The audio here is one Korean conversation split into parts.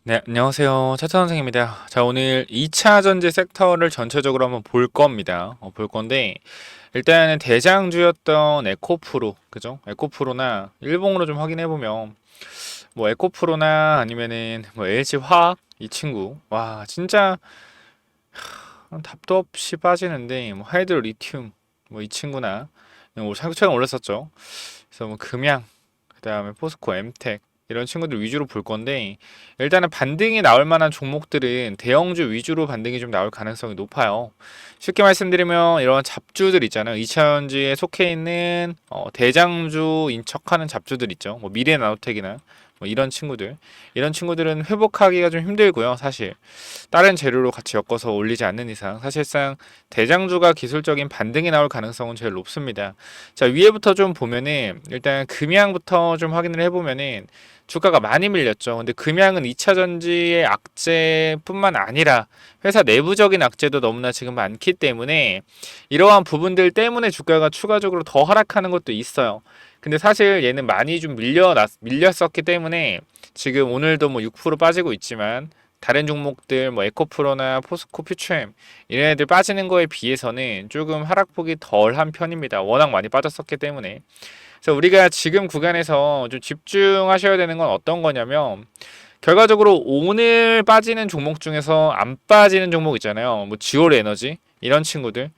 네, 안녕하세요. 차차 선생입니다. 자, 오늘 2차 전지 섹터를 전체적으로 한번 볼 겁니다. 볼 건데, 일단은 대장주였던 에코프로, 그죠? 에코프로나, 일봉으로 좀 확인해보면, 뭐, 에코프로나 아니면은, 뭐, LG화학, 이 친구. 와, 진짜, 답도 없이 빠지는데, 뭐, 하이드로 리튬, 뭐, 이 친구나, 뭐, 최근 올랐었죠. 그래서 뭐, 금양, 그 다음에 포스코, 엠텍, 이런 친구들 위주로 볼 건데, 일단은 반등이 나올 만한 종목들은 대형주 위주로 반등이 좀 나올 가능성이 높아요. 쉽게 말씀드리면 이런 잡주들 있잖아요. 이차전지에 속해 있는 대장주 인척하는 잡주들 있죠. 뭐 미래나노텍이나 뭐 이런 친구들은 회복하기가 좀 힘들고요. 사실 다른 재료로 같이 엮어서 올리지 않는 이상 사실상 대장주가 기술적인 반등이 나올 가능성은 제일 높습니다. 자, 위에부터 좀 보면은 일단 금양부터 좀 확인을 해보면은 주가가 많이 밀렸죠. 근데 금양은 2차 전지의 악재뿐만 아니라 회사 내부적인 악재도 너무나 지금 많기 때문에 이러한 부분들 때문에 주가가 추가적으로 더 하락하는 것도 있어요. 근데 사실 얘는 많이 좀 밀렸었기 때문에 지금 오늘도 뭐 6% 빠지고 있지만 다른 종목들 뭐 에코프로나 포스코 퓨처엠 이런 애들 빠지는 거에 비해서는 조금 하락폭이 덜한 편입니다. 워낙 많이 빠졌었기 때문에. 그래서 우리가 지금 구간에서 좀 집중하셔야 되는 건 어떤 거냐면 결과적으로 오늘 빠지는 종목 중에서 안 빠지는 종목 있잖아요. 뭐 지올 에너지 이런 친구들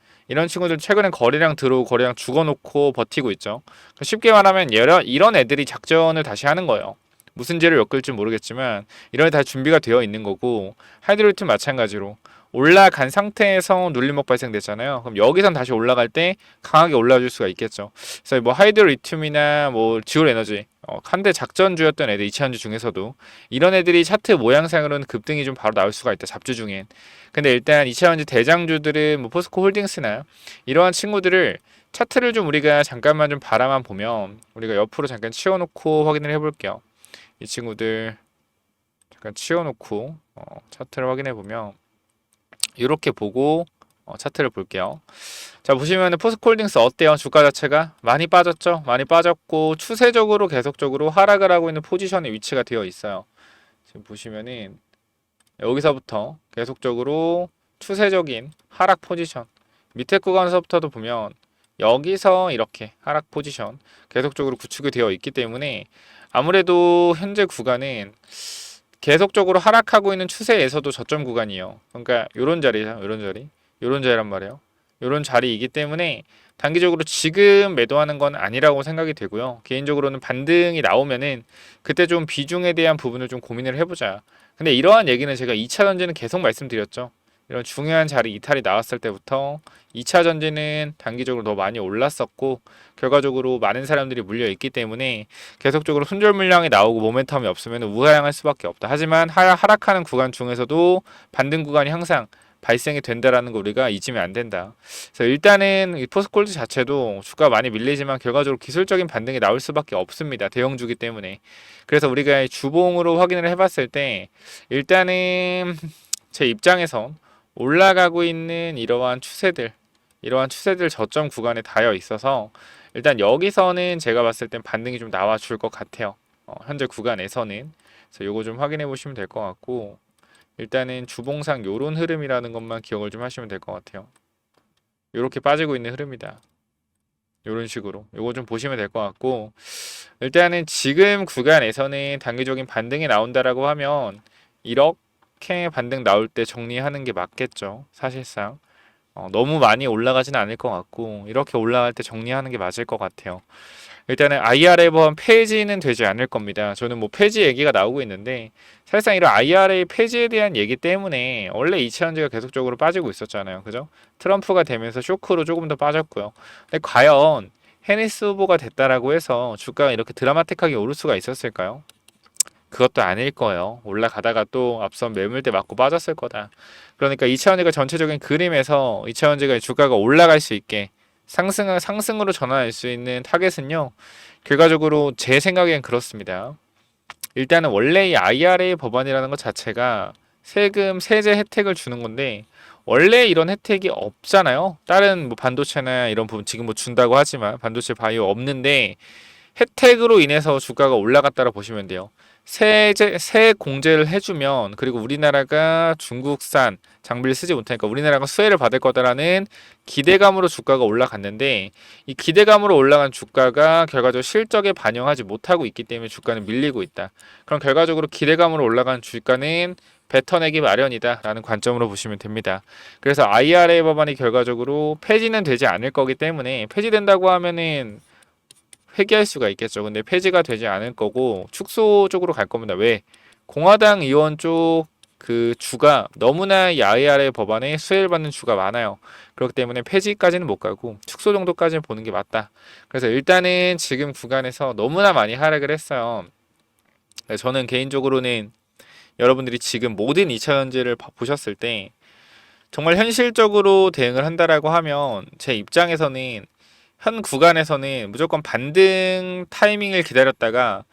최근에 거래량 들어오고 거래량 죽어놓고 버티고 있죠. 쉽게 말하면 이런 애들이 작전을 다시 하는 거예요. 무슨 죄를 엮을지 모르겠지만 이런 게 다 준비가 되어 있는 거고 하이드로리튬 마찬가지로 올라간 상태에서 눌림목 발생됐잖아요. 그럼 여기선 다시 올라갈 때 강하게 올라줄 수가 있겠죠. 그래서 뭐 하이드로리튬이나 뭐 지올 에너지 한대 작전주였던 애들 이차전지 중에서도 이런 애들이 차트 모양상으로는 급등이 좀 바로 나올 수가 있다. 잡주 중엔. 근데 일단 이차전지 대장주들은 뭐 포스코 홀딩스나 이러한 친구들을 차트를 좀 우리가 잠깐만 좀 바라만 보면 우리가 옆으로 잠깐 치워놓고 확인을 해볼게요. 이 친구들 잠깐 치워놓고 차트를 확인해 보면 이렇게 보고 차트를 볼게요. 자, 보시면 포스코홀딩스 어때요? 주가 자체가 많이 빠졌죠? 많이 빠졌고 추세적으로 계속적으로 하락을 하고 있는 포지션에 위치가 되어 있어요. 지금 보시면은 여기서부터 계속적으로 추세적인 하락 포지션 밑에 구간에서부터도 보면 여기서 이렇게 하락 포지션 계속적으로 구축이 되어 있기 때문에 아무래도 현재 구간은 계속적으로 하락하고 있는 추세에서도 저점 구간이에요. 그러니까 요런 자리죠. 요런 자리란 말이에요. 요런 자리이기 때문에 단기적으로 지금 매도하는 건 아니라고 생각이 되고요. 개인적으로는 반등이 나오면은 그때 좀 비중에 대한 부분을 좀 고민을 해보자. 근데 이러한 얘기는 제가 2차 전지는 계속 말씀드렸죠. 이런 중요한 자리 이탈이 나왔을 때부터 2차 전지는 단기적으로 더 많이 올랐었고 결과적으로 많은 사람들이 물려 있기 때문에 계속적으로 순절 물량이 나오고 모멘텀이 없으면 우하향할 수밖에 없다. 하지만 하락하는 구간 중에서도 반등 구간이 항상 발생이 된다라는 거 우리가 잊으면 안 된다. 그래서 일단은 이 포스콜드 자체도 주가 많이 밀리지만 결과적으로 기술적인 반등이 나올 수밖에 없습니다. 대형주기 때문에. 그래서 우리가 주봉으로 확인을 해봤을 때 일단은 제 입장에서 올라가고 있는 이러한 추세들 저점 구간에 닿여 있어서 일단 여기서는 제가 봤을 땐 반등이 좀 나와줄 것 같아요. 현재 구간에서는. 그래서 요거 좀 확인해 보시면 될 것 같고 일단은 주봉상 요런 흐름이라는 것만 기억을 좀 하시면 될 것 같아요. 요렇게 빠지고 있는 흐름이다. 요런 식으로 요거 좀 보시면 될 것 같고 일단은 지금 구간에서는 단기적인 반등이 나온다라고 하면 이렇게 반등 나올 때 정리하는 게 맞겠죠. 사실상 너무 많이 올라가지는 않을 것 같고 이렇게 올라갈 때 정리하는 게 맞을 것 같아요. 일단은 IRA 보험 폐지는 되지 않을 겁니다. 저는 뭐 폐지 얘기가 나오고 있는데 사실상 이런 IRA 폐지에 대한 얘기 때문에 원래 이차전지가 계속적으로 빠지고 있었잖아요. 그죠? 트럼프가 되면서 쇼크로 조금 더 빠졌고요. 근데 과연 해니스 후보가 됐다라고 해서 주가가 이렇게 드라마틱하게 오를 수가 있었을까요? 그것도 아닐 거예요. 올라가다가 또 앞선 매물대 맞고 빠졌을 거다. 그러니까 이차전지가 전체적인 그림에서 이차전지가 주가가 올라갈 수 있게 상승으로 전환할 수 있는 타겟은요. 결과적으로 제 생각엔 그렇습니다. 일단은 원래 이 IRA 법안이라는 것 자체가 세금, 세제 혜택을 주는 건데 원래 이런 혜택이 없잖아요. 다른 뭐 반도체나 이런 부분 지금 뭐 준다고 하지만 반도체 바이오 없는데 혜택으로 인해서 주가가 올라갔다고 보시면 돼요. 세액 공제를 해주면, 그리고 우리나라가 중국산 장비를 쓰지 못하니까 우리나라가 수혜를 받을 거다라는 기대감으로 주가가 올라갔는데, 이 기대감으로 올라간 주가가 결과적으로 실적에 반영하지 못하고 있기 때문에 주가는 밀리고 있다. 그럼 결과적으로 기대감으로 올라간 주가는 뱉어내기 마련이다라는 관점으로 보시면 됩니다. 그래서 IRA 법안이 결과적으로 폐지는 되지 않을 거기 때문에, 폐지된다고 하면은 회귀할 수가 있겠죠. 근데 폐지가 되지 않을 거고 축소 쪽으로 갈 겁니다. 왜? 공화당 의원 쪽 그 주가 너무나 이 IRA 법안에 수혜를 받는 주가 많아요. 그렇기 때문에 폐지까지는 못 가고 축소 정도까지는 보는 게 맞다. 그래서 일단은 지금 구간에서 너무나 많이 하락을 했어요. 저는 개인적으로는 여러분들이 지금 모든 2차 전지를 보셨을 때 정말 현실적으로 대응을 한다라고 하면 제 입장에서는 현 구간에서는 무조건 반등 타이밍을 기다렸다가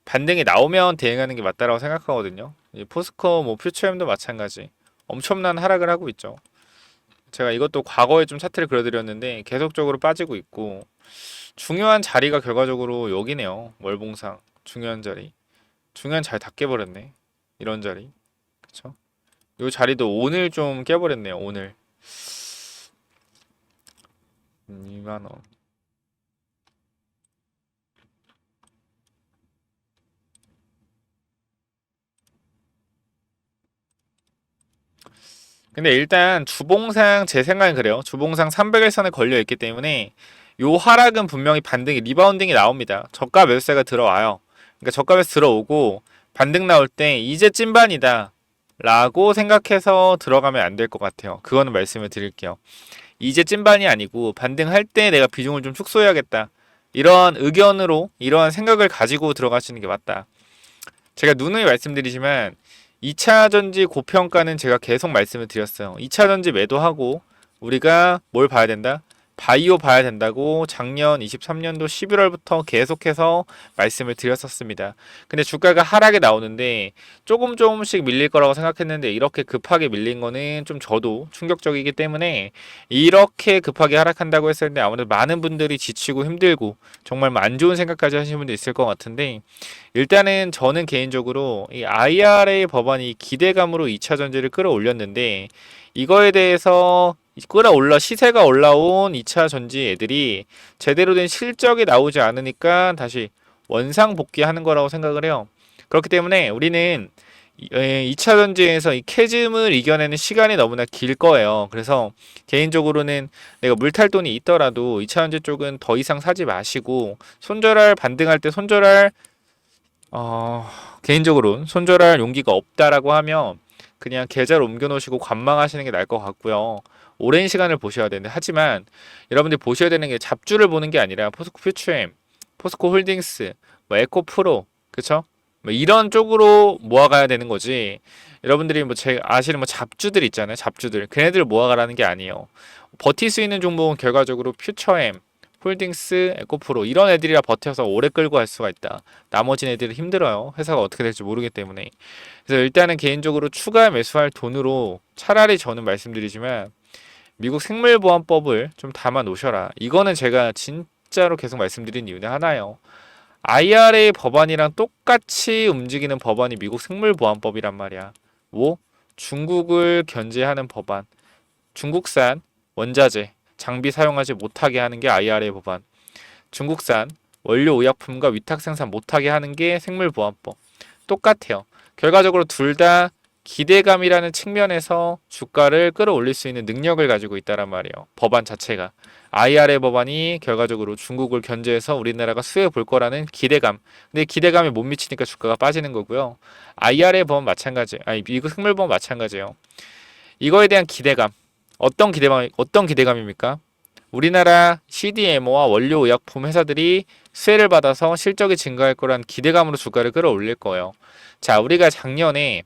반등이 나오면 대응하는 게 맞다라고 생각하거든요. 포스코, 뭐 퓨처엠도 마찬가지. 엄청난 하락을 하고 있죠. 제가 이것도 과거에 좀 차트를 그려드렸는데 계속적으로 빠지고 있고, 중요한 자리가 결과적으로 여기네요. 월봉상 중요한 자리. 중요한 자리 다 깨버렸네. 이런 자리. 그쵸? 이 자리도 오늘 좀 깨버렸네요. 오늘 2만원. 근데 일단 주봉상 제 생각엔 그래요. 주봉상 300일선에 걸려 있기 때문에 요 하락은 분명히 반등이 리바운딩이 나옵니다. 저가 매수세가 들어와요. 그러니까 저가 매수 들어오고 반등 나올 때 이제 찐반이다 라고 생각해서 들어가면 안 될 것 같아요. 그거는 말씀을 드릴게요. 이제 찐반이 아니고 반등할 때 내가 비중을 좀 축소해야겠다, 이런 의견으로 이러한 생각을 가지고 들어가시는 게 맞다. 제가 누누이 말씀드리지만 2차 전지 고평가는 제가 계속 말씀을 드렸어요. 2차 전지 매도하고 우리가 뭘 봐야 된다? 바이오 봐야 된다고 작년 23년도 11월부터 계속해서 말씀을 드렸었습니다. 근데 주가가 하락에 나오는데 조금씩 밀릴 거라고 생각했는데 이렇게 급하게 밀린 거는 좀 저도 충격적이기 때문에, 이렇게 급하게 하락한다고 했을 때 아무래도 많은 분들이 지치고 힘들고 정말 안 좋은 생각까지 하시는 분도 있을 것 같은데, 일단은 저는 개인적으로 이 IRA 법안이 기대감으로 2차 전지를 끌어올렸는데, 이거에 대해서 끌어올라 시세가 올라온 2차 전지 애들이 제대로 된 실적이 나오지 않으니까 다시 원상 복귀하는 거라고 생각을 해요. 그렇기 때문에 우리는 2차 전지에서 이 캐즘을 이겨내는 시간이 너무나 길 거예요. 그래서 개인적으로는 내가 물탈 돈이 있더라도 2차 전지 쪽은 더 이상 사지 마시고, 손절할 반등할 때 손절할 개인적으로 손절할 용기가 없다라고 하면 그냥 계좌를 옮겨 놓으시고 관망하시는 게 나을 것 같고요. 오랜 시간을 보셔야 되는데, 하지만 여러분들이 보셔야 되는 게 잡주를 보는 게 아니라 포스코 퓨처엠, 포스코 홀딩스, 뭐 에코프로, 그쵸? 뭐 이런 쪽으로 모아가야 되는 거지. 여러분들이 뭐 제 아시는 뭐 잡주들 있잖아요. 잡주들. 걔네들 모아가라는 게 아니에요. 버틸 수 있는 종목은 결과적으로 퓨처엠, 홀딩스, 에코프로 이런 애들이라 버텨서 오래 끌고 갈 수가 있다. 나머지 애들은 힘들어요. 회사가 어떻게 될지 모르기 때문에. 그래서 일단은 개인적으로 추가 매수할 돈으로 차라리 저는 말씀드리지만 미국 생물보안법을 좀 담아 놓으셔라. 이거는 제가 진짜로 계속 말씀드린 이유 중 하나예요. IRA 법안이랑 똑같이 움직이는 법안이 미국 생물보안법이란 말이야. 뭐? 중국을 견제하는 법안. 중국산 원자재, 장비 사용하지 못하게 하는 게 IRA 법안. 중국산 원료 의약품과 위탁 생산 못하게 하는 게 생물보안법. 똑같아요. 결과적으로 둘 다 기대감이라는 측면에서 주가를 끌어올릴 수 있는 능력을 가지고 있다란 말이에요. 법안 자체가. IRA 법안이 결과적으로 중국을 견제해서 우리나라가 수혜 볼 거라는 기대감. 근데 기대감에 못 미치니까 주가가 빠지는 거고요. IRA 법안 마찬가지. 아니 미국 생물보험 마찬가지예요. 이거에 대한 기대감. 어떤 기대감입니까? 우리나라 CDMO와 원료 의약품 회사들이 수혜를 받아서 실적이 증가할 거란 기대감으로 주가를 끌어올릴 거예요. 자, 우리가 작년에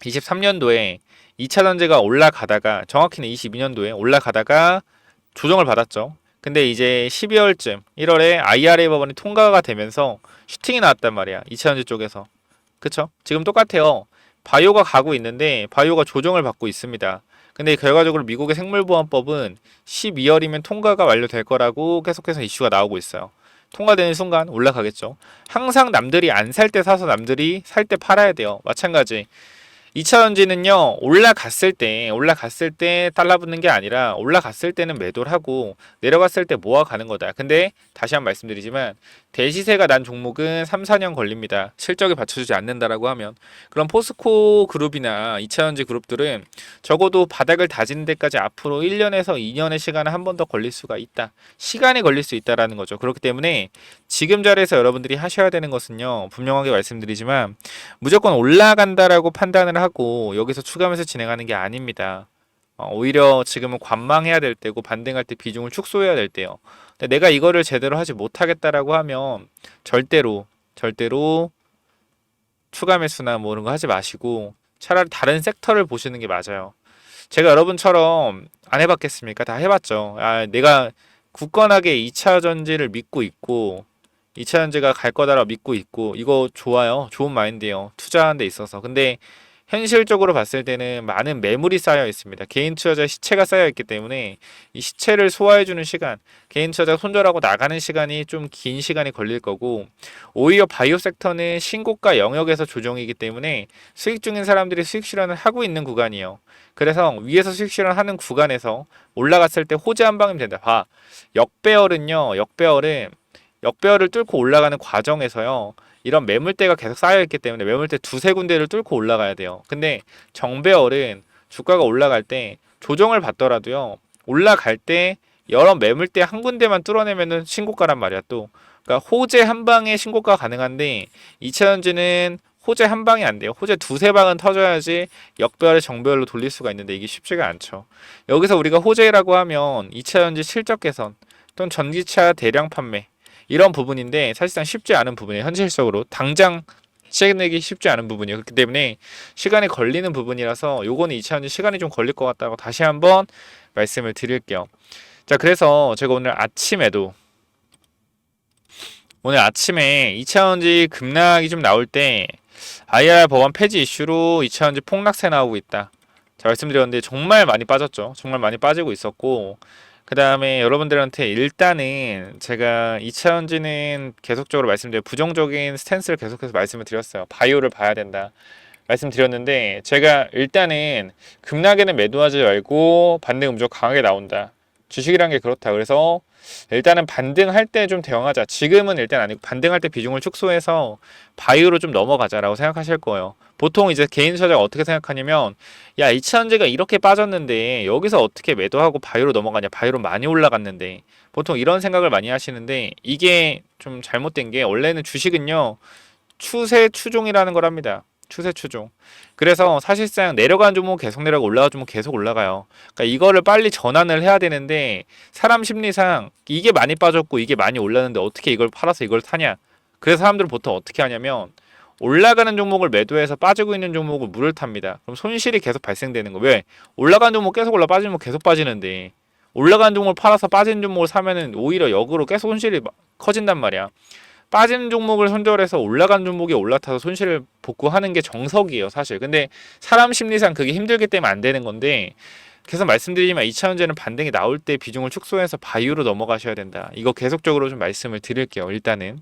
23년도에 2차 전지가 올라가다가, 정확히는 22년도에 올라가다가 조정을 받았죠. 근데 이제 12월쯤 1월에 IRA 법안이 통과가 되면서 슈팅이 나왔단 말이야. 2차 전지 쪽에서. 그쵸? 지금 똑같아요. 바이오가 가고 있는데 바이오가 조정을 받고 있습니다. 근데 결과적으로 미국의 생물보안법은 12월이면 통과가 완료될 거라고 계속해서 이슈가 나오고 있어요. 통과되는 순간 올라가겠죠. 항상 남들이 안 살 때 사서 남들이 살 때 팔아야 돼요. 마찬가지. 2차전지는요, 올라갔을 때 달라붙는 게 아니라 올라갔을 때는 매도를 하고 내려갔을 때 모아가는 거다. 근데 다시 한번 말씀드리지만 대시세가 난 종목은 3, 4년 걸립니다. 실적이 받쳐주지 않는다라고 하면. 그럼 포스코 그룹이나 2차전지 그룹들은 적어도 바닥을 다지는 데까지 앞으로 1년에서 2년의 시간을 한 번 더 걸릴 수가 있다. 시간이 걸릴 수 있다라는 거죠. 그렇기 때문에 지금 자리에서 여러분들이 하셔야 되는 것은요, 분명하게 말씀드리지만 무조건 올라간다라고 판단을 하고 여기서 추가하면서 진행하는 게 아닙니다. 오히려 지금은 관망해야 될 때고 반등할 때 비중을 축소해야 될 때요. 근데 내가 이거를 제대로 하지 못하겠다라고 하면 절대로 추가 매수나 뭐 이런 거 하지 마시고 차라리 다른 섹터를 보시는 게 맞아요. 제가 여러분처럼 안 해봤겠습니까? 다 해봤죠. 내가 굳건하게 2차 전지를 믿고 있고 2차 전지가 갈 거다라고 믿고 있고 이거 좋아요. 좋은 마인드예요. 투자하는 데 있어서. 근데 현실적으로 봤을 때는 많은 매물이 쌓여 있습니다. 개인 투자자 시체가 쌓여 있기 때문에 이 시체를 소화해주는 시간, 개인 투자자 손절하고 나가는 시간이 좀 긴 시간이 걸릴 거고, 오히려 바이오 섹터는 신고가 영역에서 조정이기 때문에 수익 중인 사람들이 수익 실현을 하고 있는 구간이에요. 그래서 위에서 수익 실현하는 구간에서 올라갔을 때 호재 한 방이면 된다. 역배열을 뚫고 올라가는 과정에서요. 이런 매물대가 계속 쌓여있기 때문에 매물대 두세 군데를 뚫고 올라가야 돼요. 근데 정배열은 주가가 올라갈 때 조정을 받더라도요. 올라갈 때 여러 매물대 한 군데만 뚫어내면은 신고가란 말이야 또. 그러니까 호재 한 방에 신고가 가능한데 2차전지는 호재 한 방이 안 돼요. 호재 두세 방은 터져야지 역배열을 정배열로 돌릴 수가 있는데 이게 쉽지가 않죠. 여기서 우리가 호재라고 하면 2차전지 실적 개선 또는 전기차 대량 판매 이런 부분인데 사실상 쉽지 않은 부분이에요. 현실적으로 당장 시작내기 쉽지 않은 부분이에요. 그렇기 때문에 시간이 걸리는 부분이라서 요거는 2차전지 시간이 좀 걸릴 것 같다고 다시 한번 말씀을 드릴게요. 자, 그래서 제가 오늘 아침에 2차전지 급락이 좀 나올 때 IR 법안 폐지 이슈로 2차전지 폭락세 나오고 있다. 자, 말씀드렸는데 정말 많이 빠졌죠. 정말 많이 빠지고 있었고 그 다음에 여러분들한테 일단은 제가 2차전지는 계속적으로 말씀드려 부정적인 스탠스를 계속해서 말씀을 드렸어요. 바이오를 봐야 된다. 말씀드렸는데 제가 일단은 급락에는 매도하지 말고 반등 무조건 강하게 나온다. 주식이란 게 그렇다. 그래서 일단은 반등할 때 좀 대응하자. 지금은 일단 아니고 반등할 때 비중을 축소해서 바이오로 좀 넘어가자라고 생각하실 거예요. 보통 이제 개인 투자자가 어떻게 생각하냐면 야, 2차전지가 이렇게 빠졌는데 여기서 어떻게 매도하고 바이오로 넘어가냐. 바이오로 많이 올라갔는데 보통 이런 생각을 많이 하시는데 이게 좀 잘못된 게 원래는 주식은요. 추세 추종이라는 거랍니다. 추세 추종. 그래서 사실상 내려가는 종목 계속 내려가고 올라가는 종목 계속 올라가요. 그러니까 이거를 빨리 전환을 해야 되는데 사람 심리상 이게 많이 빠졌고 이게 많이 올랐는데 어떻게 이걸 팔아서 이걸 사냐. 그래서 사람들은 보통 어떻게 하냐면 올라가는 종목을 매도해서 빠지고 있는 종목을 물을 탑니다. 그럼 손실이 계속 발생되는 거. 왜? 올라가는 종목 계속 빠지는 종목 계속 빠지는데 올라가는 종목을 팔아서 빠진 종목을 사면은 오히려 역으로 계속 손실이 커진단 말이야. 빠지는 종목을 손절해서 올라간 종목이 올라타서 손실을 복구하는 게 정석이에요, 사실. 근데 사람 심리상 그게 힘들기 때문에 안 되는 건데 계속 말씀드리지만 2차전지는 반등이 나올 때 비중을 축소해서 바이오로 넘어가셔야 된다. 이거 계속적으로 좀 말씀을 드릴게요, 일단은.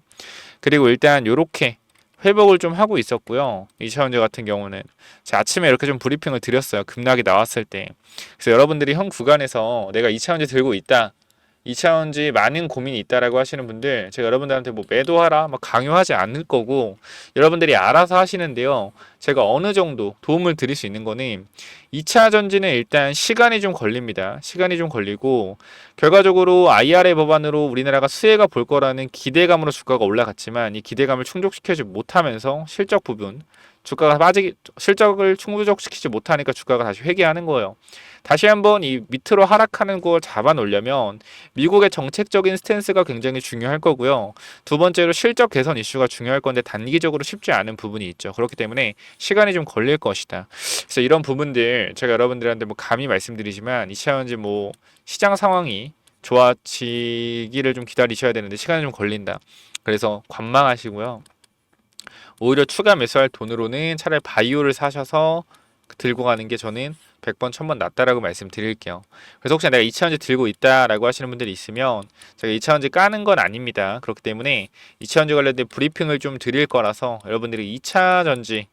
그리고 일단 요렇게 회복을 좀 하고 있었고요. 2차전지 같은 경우는 제가 아침에 이렇게 좀 브리핑을 드렸어요. 급락이 나왔을 때. 그래서 여러분들이 현 구간에서 내가 2차전지 들고 있다. 2차전지 많은 고민이 있다라고 하시는 분들 제가 여러분들한테 뭐 매도하라 막 강요하지 않을 거고 여러분들이 알아서 하시는데요. 제가 어느 정도 도움을 드릴 수 있는 거는 2차전지는 일단 시간이 좀 걸립니다. 시간이 좀 걸리고 결과적으로 IRA 법안으로 우리나라가 수혜가 볼 거라는 기대감으로 주가가 올라갔지만 이 기대감을 충족시키지 못하면서 실적을 충족시키지 못하니까 주가가 다시 회귀하는 거예요. 다시 한번 이 밑으로 하락하는 걸 잡아놓으려면 미국의 정책적인 스탠스가 굉장히 중요할 거고요. 두 번째로 실적 개선 이슈가 중요할 건데 단기적으로 쉽지 않은 부분이 있죠. 그렇기 때문에 시간이 좀 걸릴 것이다. 그래서 이런 부분들 제가 여러분들한테 뭐 감히 말씀드리지만 2차전지 뭐 시장 상황이 좋아지기를 좀 기다리셔야 되는데 시간이 좀 걸린다. 그래서 관망하시고요. 오히려 추가 매수할 돈으로는 차라리 바이오를 사셔서 들고 가는 게 저는 100번 1000번 낫다라고 말씀드릴게요. 그래서 혹시 내가 2차전지 들고 있다라고 하시는 분들이 있으면 제가 2차전지 까는 건 아닙니다. 그렇기 때문에 2차전지 관련된 브리핑을 좀 드릴 거라서 여러분들이 2차전지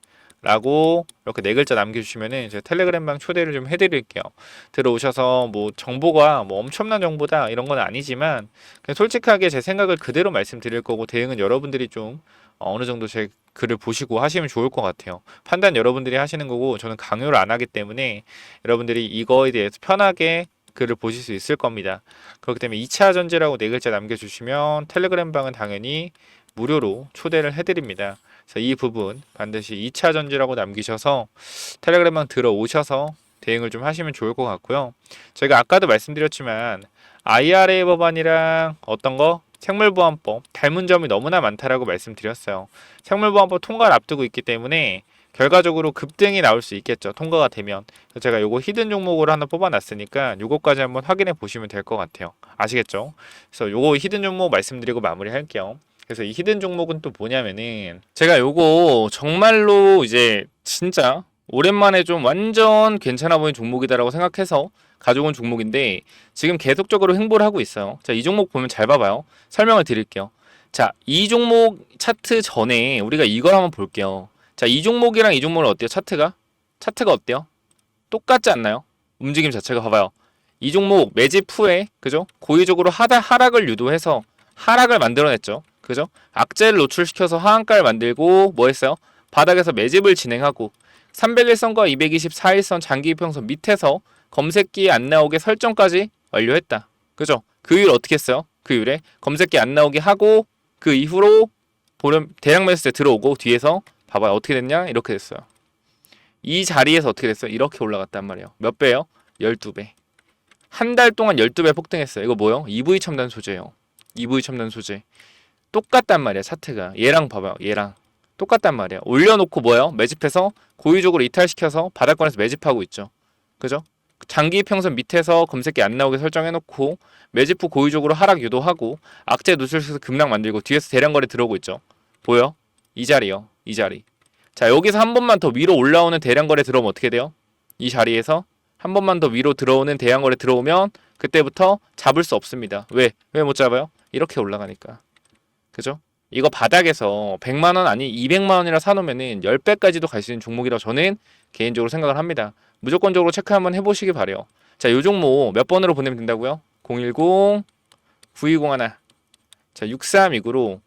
라고 이렇게 네 글자 남겨주시면은 제가 텔레그램방 초대를 좀 해드릴게요. 들어오셔서 뭐 정보가 뭐 엄청난 정보다 이런 건 아니지만 그냥 솔직하게 제 생각을 그대로 말씀드릴 거고 대응은 여러분들이 좀 어느 정도 제 글을 보시고 하시면 좋을 것 같아요. 판단 여러분들이 하시는 거고 저는 강요를 안 하기 때문에 여러분들이 이거에 대해서 편하게 글을 보실 수 있을 겁니다. 그렇기 때문에 2차 전지라고 네 글자 남겨주시면 텔레그램방은 당연히 무료로 초대를 해드립니다. 그래서 이 부분 반드시 2차 전지라고 남기셔서 텔레그램방 들어오셔서 대응을 좀 하시면 좋을 것 같고요. 제가 아까도 말씀드렸지만 IRA 법안이랑 어떤 거? 생물보안법 닮은 점이 너무나 많다라고 말씀드렸어요. 생물보안법 통과를 앞두고 있기 때문에 결과적으로 급등이 나올 수 있겠죠. 통과가 되면. 그래서 제가 요거 히든 종목으로 하나 뽑아놨으니까 요거까지 한번 확인해 보시면 될 것 같아요. 아시겠죠? 그래서 요거 히든 종목 말씀드리고 마무리할게요. 그래서 이 히든 종목은 또 뭐냐면은 제가 요거 정말로 이제 진짜 오랜만에 좀 완전 괜찮아 보이는 종목이다라고 생각해서 가져온 종목인데 지금 계속적으로 횡보를 하고 있어요. 자, 이 종목 보면 잘 봐봐요. 설명을 드릴게요. 자, 이 종목 차트 전에 우리가 이걸 한번 볼게요. 자, 이 종목이랑 이 종목은 어때요? 차트가 어때요? 똑같지 않나요? 움직임 자체가 봐봐요. 이 종목 매집 후에 그죠? 고의적으로 하락을 유도해서 하락을 만들어냈죠. 그죠? 악재를 노출시켜서 하한가를 만들고 뭐 했어요? 바닥에서 매집을 진행하고 301선과 224일선 장기 이평선 밑에서 검색기에 안 나오게 설정까지 완료했다. 그죠? 그 이후에 어떻게 했어요? 그 이후에 검색기 안 나오게 하고 그 이후로 대량 매수세 들어오고 뒤에서 봐봐요. 어떻게 됐냐? 이렇게 됐어요. 이 자리에서 어떻게 됐어요? 이렇게 올라갔단 말이에요. 몇 배요? 12배. 한 달 동안 12배 폭등했어요. 이거 뭐요? EV 첨단 소재예요. EV 첨단 소재. 똑같단 말이야. 차트가. 얘랑 봐봐요. 얘랑. 똑같단 말이야. 올려놓고 뭐예요? 매집해서 고의적으로 이탈시켜서 바닥권에서 매집하고 있죠. 그죠? 장기 이평선 밑에서 검색기 안 나오게 설정해놓고 매집 후 고의적으로 하락 유도하고 악재 누출해서 급락 만들고 뒤에서 대량거래 들어오고 있죠. 보여? 이 자리요. 이 자리. 자, 여기서 한 번만 더 위로 올라오는 대량거래 들어오면 어떻게 돼요? 이 자리에서 한 번만 더 위로 들어오는 대량거래 들어오면 그때부터 잡을 수 없습니다. 왜? 왜 못 잡아요? 이렇게 올라가니까. 그죠? 이거 바닥에서 100만원 아니 200만원이라 사놓으면은 10배까지도 갈 수 있는 종목이라고 저는 개인적으로 생각을 합니다. 무조건적으로 체크 한번 해보시기 바래요. 자, 요 종목 몇 번으로 보내면 된다고요? 010-9201. 자, 6329로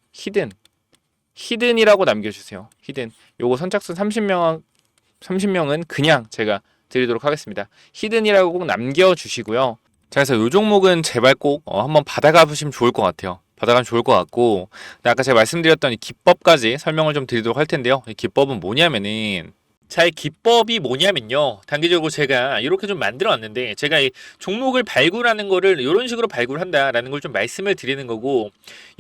히든이라고 남겨주세요. 히든. 요거 선착순 30명은 그냥 제가 드리도록 하겠습니다. 히든이라고 꼭 남겨주시고요. 자, 그래서 요 종목은 제발 꼭 한번 받아가 보시면 좋을 것 같아요. 받아가면 좋을 것 같고, 아까 제가 말씀드렸던 이 기법까지 설명을 좀 드리도록 할 텐데요. 이 기법은 뭐냐면은, 자, 이 기법이 뭐냐면요. 단기적으로 제가 이렇게 좀 만들어 놨는데, 제가 이 종목을 발굴하는 거를 이런 식으로 발굴한다라는 걸 좀 말씀을 드리는 거고,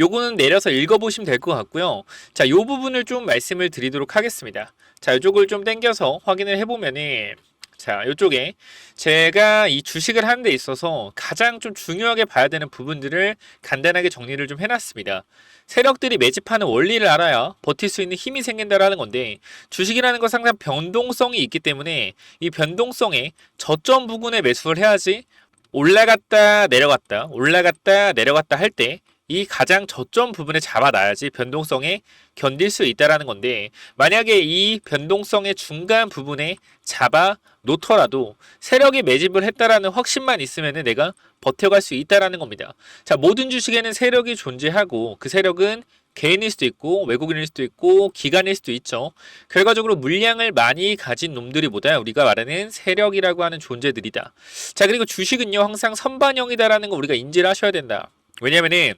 요거는 내려서 읽어보시면 될 것 같고요. 자, 요 부분을 좀 말씀을 드리도록 하겠습니다. 자, 이쪽을 좀 당겨서 확인을 해보면은, 자, 이쪽에 제가 이 주식을 하는 데 있어서 가장 좀 중요하게 봐야 되는 부분들을 간단하게 정리를 좀 해놨습니다. 세력들이 매집하는 원리를 알아야 버틸 수 있는 힘이 생긴다라는 건데 주식이라는 건 상당히 변동성이 있기 때문에 이 변동성에 저점 부근에 매수를 해야지 올라갔다 내려갔다 할 때 이 가장 저점 부분에 잡아놔야지 변동성에 견딜 수 있다라는 건데 만약에 이 변동성의 중간 부분에 잡아 놓더라도 세력이 매집을 했다라는 확신만 있으면 내가 버텨갈 수 있다라는 겁니다. 자, 모든 주식에는 세력이 존재하고 그 세력은 개인일 수도 있고 외국인일 수도 있고 기관일 수도 있죠. 결과적으로 물량을 많이 가진 놈들이보다 우리가 말하는 세력이라고 하는 존재들이다. 자, 그리고 주식은요 항상 선반영이다라는 거 우리가 인지를 하셔야 된다. 왜냐면은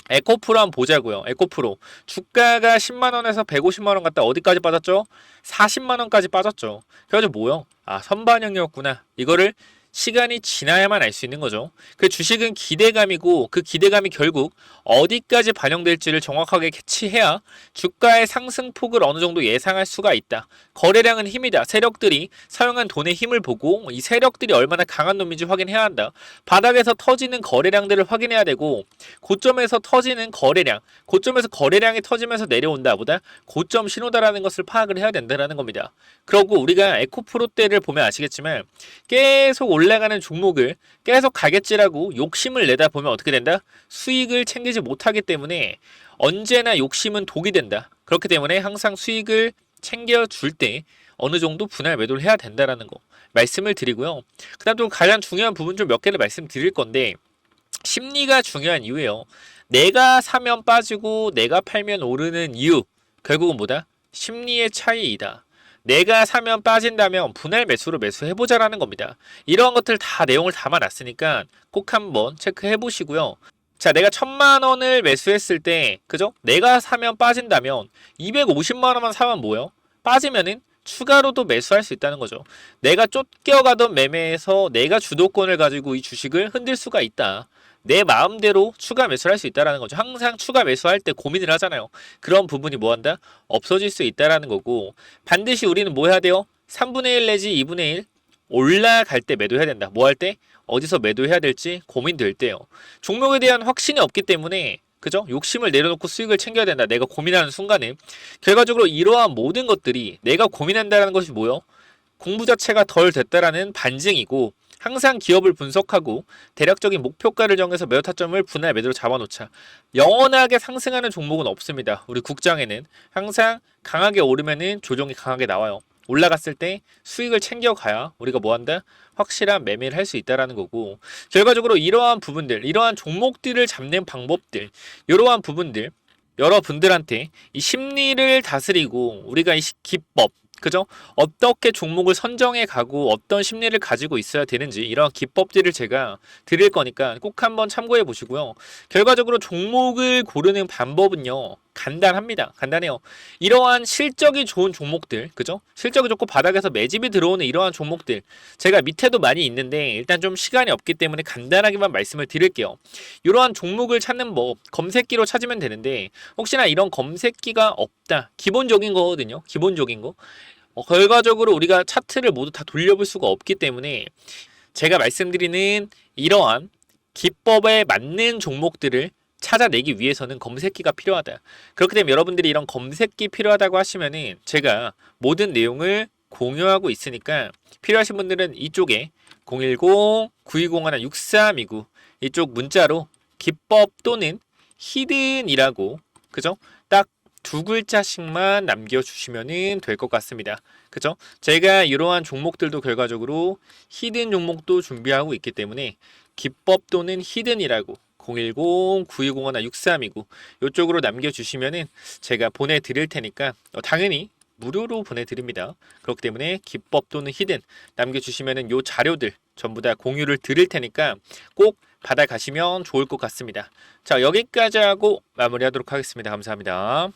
에코프로 한번 보자고요. 에코프로 주가가 10만원에서 150만원 갔다 어디까지 빠졌죠? 40만원까지 빠졌죠. 그래가지고 뭐요? 아, 선반영이었구나. 이거를 시간이 지나야만 알 수 있는 거죠. 그 주식은 기대감이고 그 기대감이 결국 어디까지 반영될지를 정확하게 캐치해야 주가의 상승폭을 어느 정도 예상할 수가 있다. 거래량은 힘이다. 세력들이 사용한 돈의 힘을 보고 이 세력들이 얼마나 강한 놈인지 확인해야 한다. 바닥에서 터지는 거래량들을 확인해야 되고 고점에서 터지는 거래량, 고점에서 거래량이 터지면서 내려온다 보다 고점 신호다라는 것을 파악을 해야 된다는 겁니다. 그리고 우리가 에코프로 때를 보면 아시겠지만 계속 올라가는 종목을 계속 가겠지라고 욕심을 내다 보면 어떻게 된다? 수익을 챙기지 못하기 때문에 언제나 욕심은 독이 된다. 그렇기 때문에 항상 수익을 챙겨줄 때 어느 정도 분할 매도를 해야 된다라는 거 말씀을 드리고요. 그 다음 또 가장 중요한 부분 좀 몇 개를 말씀드릴 건데 심리가 중요한 이유예요. 내가 사면 빠지고 내가 팔면 오르는 이유 결국은 뭐다? 심리의 차이이다. 내가 사면 빠진다면 분할 매수로 매수해보자라는 겁니다. 이러한 것들 다 내용을 담아놨으니까 꼭 한번 체크해 보시고요. 자, 내가 1,000만 원을 매수했을 때, 그죠? 내가 사면 빠진다면 250만 원만 사면 뭐예요? 빠지면은 추가로도 매수할 수 있다는 거죠. 내가 쫓겨가던 매매에서 내가 주도권을 가지고 이 주식을 흔들 수가 있다. 내 마음대로 추가 매수를 할 수 있다는 거죠. 항상 추가 매수할 때 고민을 하잖아요. 그런 부분이 뭐한다? 없어질 수 있다는 거고 반드시 우리는 뭐 해야 돼요? 3분의 1 내지 2분의 1 올라갈 때 매도해야 된다. 뭐 할 때? 어디서 매도해야 될지 고민될 때요. 종목에 대한 확신이 없기 때문에 그죠? 욕심을 내려놓고 수익을 챙겨야 된다. 내가 고민하는 순간에 결과적으로 이러한 모든 것들이 내가 고민한다는 것이 뭐요? 공부 자체가 덜 됐다라는 반증이고 항상 기업을 분석하고 대략적인 목표가를 정해서 매도 타점을 분할 매도로 잡아놓자. 영원하게 상승하는 종목은 없습니다. 우리 국장에는 항상 강하게 오르면은 조정이 강하게 나와요. 올라갔을 때 수익을 챙겨가야 우리가 뭐한다? 확실한 매매를 할 수 있다라는 거고 결과적으로 이러한 부분들, 이러한 종목들을 잡는 방법들, 이러한 부분들 여러분들한테 이 심리를 다스리고 우리가 이 기법 그죠? 어떻게 종목을 선정해 가고 어떤 심리를 가지고 있어야 되는지 이런 기법들을 제가 드릴 거니까 꼭 한번 참고해 보시고요. 결과적으로 종목을 고르는 방법은요. 간단합니다. 간단해요. 이러한 실적이 좋은 종목들, 그죠? 실적이 좋고 바닥에서 매집이 들어오는 이러한 종목들 제가 밑에도 많이 있는데 일단 좀 시간이 없기 때문에 간단하게만 말씀을 드릴게요. 이러한 종목을 찾는 법 검색기로 찾으면 되는데 혹시나 이런 검색기가 없다. 기본적인 거거든요. 기본적인 거. 결과적으로 우리가 차트를 모두 다 돌려볼 수가 없기 때문에 제가 말씀드리는 이러한 기법에 맞는 종목들을 찾아내기 위해서는 검색기가 필요하다. 그렇기 때문에 여러분들이 이런 검색기 필요하다고 하시면은 제가 모든 내용을 공유하고 있으니까 필요하신 분들은 이쪽에 010-9201-6329 이쪽 문자로 기법 또는 히든이라고 그죠? 딱 두 글자씩만 남겨주시면 될 것 같습니다. 그죠? 제가 이러한 종목들도 결과적으로 히든 종목도 준비하고 있기 때문에 기법 또는 히든이라고 010-9201-6329 이쪽으로 남겨주시면은 제가 보내드릴 테니까 당연히 무료로 보내드립니다. 그렇기 때문에 기법 또는 히든 남겨주시면은 요 자료들 전부 다 공유를 드릴 테니까 꼭 받아가시면 좋을 것 같습니다. 자, 여기까지 하고 마무리하도록 하겠습니다. 감사합니다.